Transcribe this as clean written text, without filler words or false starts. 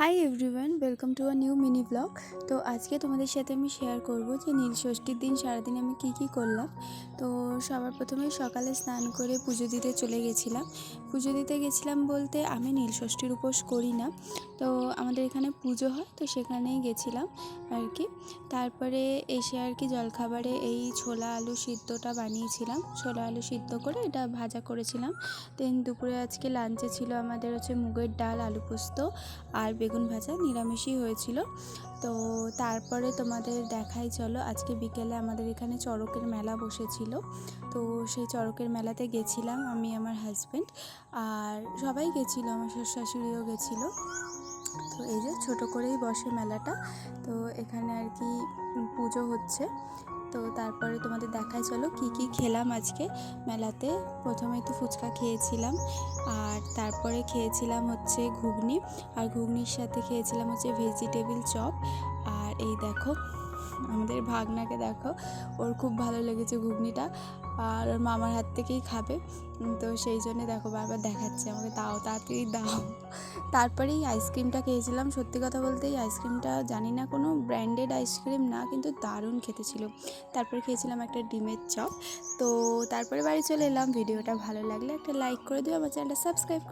Hi everyone, welcome to a new mini blog. তো আজকে তোমাদের সাথে আমি শেয়ার করব যে নীল ষষ্ঠীর দিন সারাদিন আমি কি করলাম। তো সবার প্রথমে সকালে স্নান করে পুজো দিতে চলে গেছিলাম। পুজো দিতে গেছিলাম বলতে আমি নীল ষষ্ঠীর উপোস করি না, তো আমাদের এখানে পুজো হয় তো সেখানেই গেছিলাম আর কি। তারপরে এসে আর কি জলখাবারে এই ছোলা আলু সিদ্ধটা বানিয়েছিলাম, ছোলা আলু সিদ্ধ করে এটা ভাজা করেছিলাম। দেন দুপুরে আজকে লাঞ্চে ছিল আমাদের হচ্ছে মুগের ডাল, আলু পোস্ত আর বেগুন ভাজা, নিরামিষই হয়েছিল। তো তারপরে তোমাদের দেখাই, চলো আজকে বিকেলে আমাদের এখানে চড়কের মেলা বসেছিল। তো সেই চড়কের মেলাতে গেছিলাম আমি, আমার হাজব্যান্ড আর সবাই গেছিলো, আমার শ্বশুর শাশুড়িও গেছিলো। তো এই যে ছোটো করেই বসে মেলাটা, তো এখানে আর কি পুজো হচ্ছে। তো তারপরে তোমাদের দেখাই, চলো কি খেলাম আজকে মেলাতে। প্রথমেই তো ফুচকা খেয়েছিলাম, আর তারপরে খেয়েছিলাম হচ্ছে ঘুগনি, আর ঘুগনির সাথে খেয়েছিলাম হচ্ছে ভেজিটেবিল চপ। আর এই দেখো আমাদের ভাগনাকে দেখো, ওর খুব ভালো লেগেছে ঘুগনিটা, আর ওর মামার হাত থেকেই খাবে। তো সেই জন্যে দেখো বারবার দেখাচ্ছে আমাকে, দাও তাড়াতাড়ি দাও। তারপরে এই আইসক্রিমটা খেয়েছিলাম। সত্যি কথা বলতে এই আইসক্রিমটা জানি না, কোনো ব্র্যান্ডেড আইসক্রিম না, কিন্তু দারুণ খেতে ছিল। তারপরে খেয়েছিলাম একটা ডিমের চপ। তো তারপরে বাড়ি চলে এলাম। ভিডিওটা ভালো লাগলে একটা লাইক করে দিও, আমার চ্যানেলটা সাবস্ক্রাইব করে